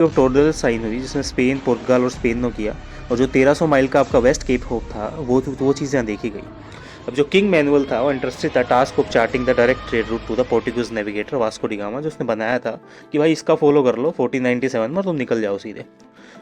टोरडेलस sign हुई जिसमें Spain, पुर्तगाल और स्पेन ने किया, और जो 1300 माइल का आपका वेस्ट केप होप था वो चीज़ यहाँ देखी गई। अब जो किंग मैनुअल था वो इंटरेस्टेड था task of charting the direct trade route to the Portuguese navigator Vasco da Gama, जो उसने बनाया था कि भाई इसका फॉलो कर लो 1497 में तुम निकल जाओ सीधे।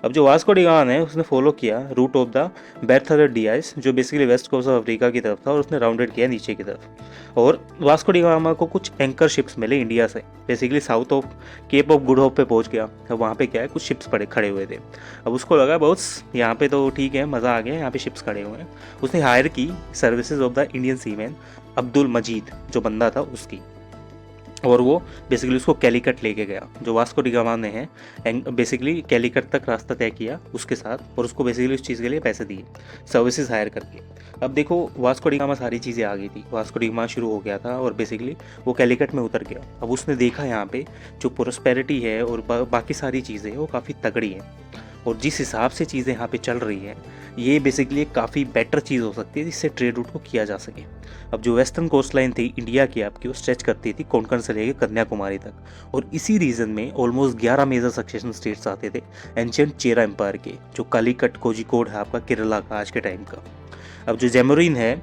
अब जो वास्को डी गामा है उसने फॉलो किया route of the Bartolomeu Dias जो basically west coast of Africa की तरफ था, और उसने राउंडेड किया नीचे की तरफ। और वास्को डी गामा को कुछ एंकर शिप्स मिले इंडिया से, basically south of Cape of Good Hope पे पहुंच गया। अब वहाँ पे क्या है कुछ शिप्स पड़े खड़े हुए थे। अब उसको लगा बहुत यहाँ पे तो ठीक है मज़ा आ गया, यहाँ पे शिप्स खड़े हुए हैं। उसने हायर की services of the Indian seaman Abdul Majid जो बंदा था उसकी, और वो बेसिकली उसको कैलीकट लेके गया। जो वास्को डी गामा ने है बेसिकली कैलीकट तक रास्ता तय किया उसके साथ, और उसको बेसिकली उस चीज़ के लिए पैसे दिए सर्विसेज हायर करके। अब देखो वास्को डी गामा सारी चीज़ें आ गई थी, वास्को डी गामा शुरू हो गया था और बेसिकली वो कैलीकट में उतर गया। अब उसने देखा यहाँ पे जो प्रोस्पेरिटी है और बाकी सारी चीज़ें वो काफ़ी तगड़ी हैं, और जिस हिसाब से चीज़ें यहाँ पे चल रही हैं ये बेसिकली एक काफ़ी बेटर चीज़ हो सकती है जिससे ट्रेड रूट को किया जा सके। अब जो वेस्टर्न कोस्ट लाइन थी इंडिया की आपकी वो स्ट्रेच करती थी कोंकण से लेकर कन्याकुमारी तक, और इसी रीजन में ऑलमोस्ट 11 मेजर सक्सेशन स्टेट्स आते थे एंशियंट चेरा एम्पायर के, जो कालीकट कोझिकोड है आपका केरला का आज के टाइम का। अब जो जेमोरिन है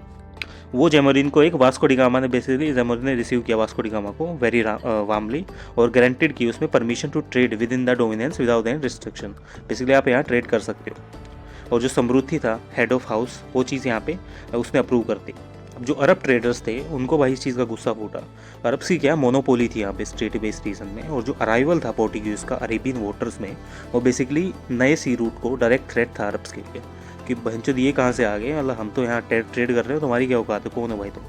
वो जेमोरिन को एक वास्को डी गामा ने बेसिकली जेमोरिन ने रिसीव किया वास्को डी गामा को वेरी वार्मली, और गारंटेड की उसमें permission to trade with in the dominance without any restriction, basically आप यहाँ ट्रेड कर सकते हो। और जो समृद्धि था हेड ऑफ हाउस वो चीज़ यहाँ पे उसने अप्रूव कर दी। अब जो अरब ट्रेडर्स थे उनको भाई इस चीज़ का गुस्सा फूटा। अरब की क्या मोनोपोली थी यहाँ पे स्टेट बेस्ड रीजन में, और जो अराइवल था पोर्टुगीज का अरेबियन वाटर्स में वो बेसिकली नए सी रूट को डायरेक्ट थ्रेट था अरब्स के लिए कि भंचोद ये कहाँ से आ गए, मतलब हम तो यहाँ ट्रेड कर रहे हो, तुम्हारी क्या औकात है, कौन हो भाई तुम।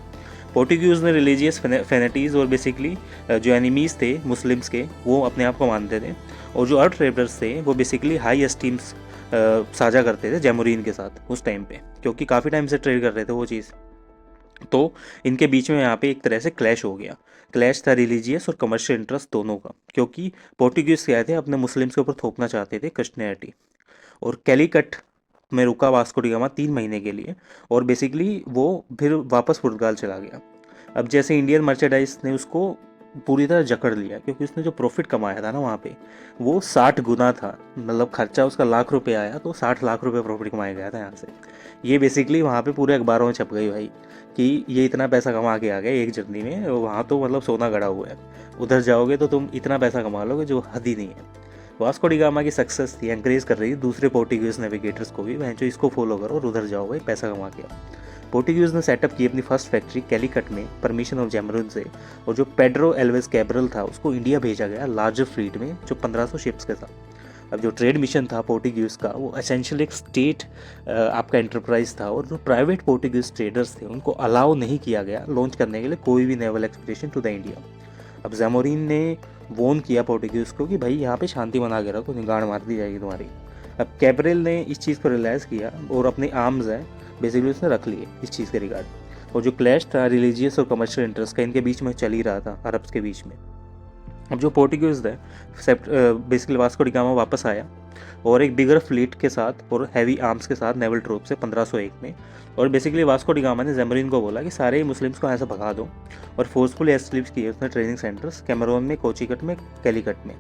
पोर्टुगीज ने रिलीजियस फेनेटीज़ और बेसिकली जो एनिमीज़ थे मुस्लिम्स के वो अपने आप को मानते थे, और जो अरब ट्रेडर्स थे वो बेसिकली हाई एस्टीम्स साझा करते थे जेमोरिन के साथ उस टाइम पे, क्योंकि काफ़ी टाइम से ट्रेड कर रहे थे वो चीज़। तो इनके बीच में यहाँ पे एक तरह से क्लैश हो गया। क्लैश था रिलीजियस और कमर्शियल इंटरेस्ट दोनों का, क्योंकि पोर्टुगीज क्या थे अपने मुस्लिम्स के ऊपर थोपना चाहते थे क्रिश्चियनिटी। और कैलीकट में रुका वास्को डी गामा 3 महीने के लिए, और बेसिकली वो फिर वापस पुर्तगाल चला गया। अब जैसे इंडियन मर्चेंडाइज ने उसको पूरी तरह जकड़ लिया, क्योंकि उसने जो प्रॉफिट कमाया था ना वहाँ पे वो 60 गुना था, मतलब खर्चा उसका ₹1,00,000 आया तो 60 लाख रुपए प्रॉफिट कमाया गया था यहाँ से। ये बेसिकली वहाँ पे पूरे अखबारों में छप गई भाई कि ये इतना पैसा कमा के आ गया एक जर्नी में, वहाँ तो मतलब सोना गड़ा हुआ है, उधर जाओगे तो तुम इतना पैसा कमा लोगे जो हद ही नहीं है। वास्को डी गामा की सक्सेस थी एंकरेज कर रही है दूसरे पोर्टुगीज नेविगेटर्स को भी, जो इसको फॉलो करो और उधर जाओ भाई पैसा कमा के। पोर्टुगीज ने सेटअप की अपनी फर्स्ट फैक्ट्री कैलीकट में परमिशन ऑफ जेमरून से, और जो पेड्रो एल्वेस कैब्रल था उसको इंडिया भेजा गया लार्जर फ्लीट में जो 1500 शिप्स के साथ। अब जो ट्रेड मिशन था पोर्टुगीज का वो एसेंशियली एक स्टेट आपका एंटरप्राइज था, और जो प्राइवेट पोर्टुगीज ट्रेडर्स थे उनको अलाउ नहीं किया गया लॉन्च करने के लिए कोई भी naval expedition to the India. अब जेमोरिन ने वॉर्न किया पोर्टुगीज को कि भाई यहाँ पे शांति बना के रखो, गाड़ मार दी जाएगी तुम्हारी। अब कैब्रल ने इस चीज़ को रियलाइज़ किया और अपने आर्म्स हैं बेसिकली उसने रख लिए इस चीज़ के रिगार्ड। और जो क्लैश था रिलीजियस और कमर्शियल इंटरेस्ट का इनके बीच में चल ही रहा था अरब्स के बीच में। अब जो पोर्टुगीज है बेसिकली वास्को डी गामा वापस आया और एक बिगर फ्लीट के साथ और हैवी आर्म्स के साथ नेवल ट्रूप से 1501 में, और बेसिकली वास्को डी गामा ने जेमरिन को बोला कि सारे मुस्लिम्स को ऐसा भगा दो, और फोर्सफुली एस्लिप्स किए उसने ट्रेनिंग सेंटर्स कैमरून में, कोचिकट में, कैलीकट में।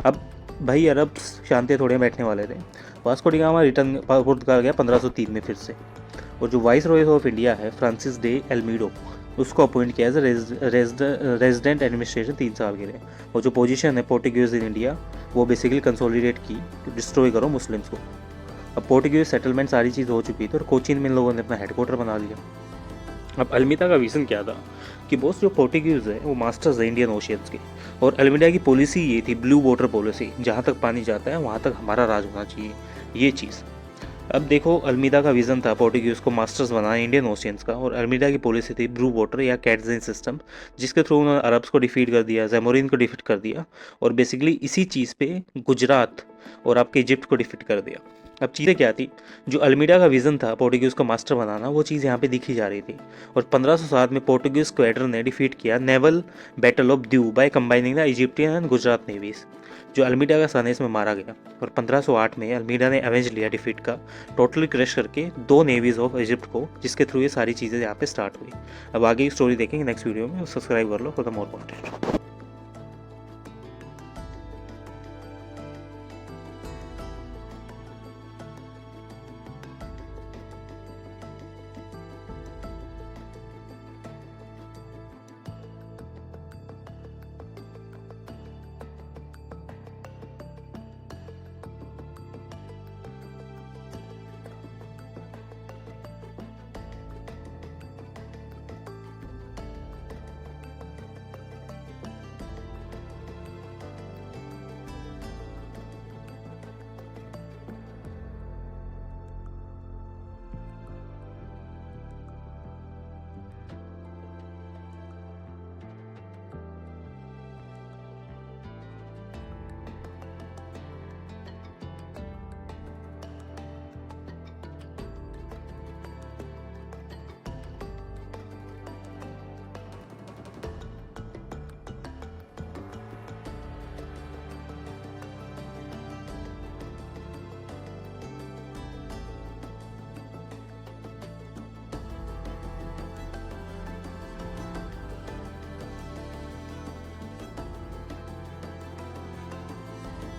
अब भाई अरब शांति थोड़े बैठने वाले थे। वास्को डी गामा रिटर्न पुर्तगाल गया 1503 में फिर से, और जो वाइस रॉय ऑफ इंडिया है फ्रांसिस डे एल्मीडो उसको अपॉइंट किया एज रेजिडेंट एडमिनिस्ट्रेशन 3 साल के लिए। और जो पोजीशन है पोर्टुगीज इन इंडिया वो बेसिकली कंसोलिडेट की, डिस्ट्रॉय करो मुस्लिम्स को। अब पोर्टुगीज सेटलमेंट सारी चीज़ हो चुकी थी और कोचीन में इन लोगों ने अपना हेडक्वार्टर बना लिया। अब अल्मीडा का विजन क्या था कि बॉस जो पोर्टुगीज है वो मास्टर्स है इंडियन ओशियंस के, और अल्मीडा की पॉलिसी ये थी ब्लू वाटर पॉलिसी, जहाँ तक पानी जाता है वहाँ तक हमारा राज होना चाहिए ये चीज़। अब देखो अल्मीडा का विजन था पोर्टुगीज को मास्टर्स बनाना इंडियन ओशियंस का, और अल्मीडा की पॉलिसी थी ब्लू वाटर या कैटजेन सिस्टम, जिसके थ्रू उन्होंने अरब्स को डिफीट कर दिया, जेमोरिन को डिफीट कर दिया, और बेसिकली इसी चीज़ पे गुजरात और आपके इजिप्ट को डिफीट कर दिया। अब चीज़ें क्या थी, जो अल्मीडा का विजन था पोर्टुगीज को मास्टर बनाना वो चीज़ यहाँ पे दिखी जा रही थी, और 1507 में पोर्टुगीज स्क्वाड्रन ने डिफीट किया naval battle of Diu by combining the Egyptian and Gujarat navies, जो अल्मीडा का सन है इसमें मारा गया। और 1508 में अल्मीडा ने एवेंज लिया डिफीट का, टोटली क्रश करके 2 नेवीज ऑफ इजिप्ट को, जिसके थ्रू ये सारी चीज़ें यहाँ पे स्टार्ट हुई। अब आगे की स्टोरी देखेंगे नेक्स्ट वीडियो में, सब्सक्राइब कर लो फॉर द मोर कंटेंट।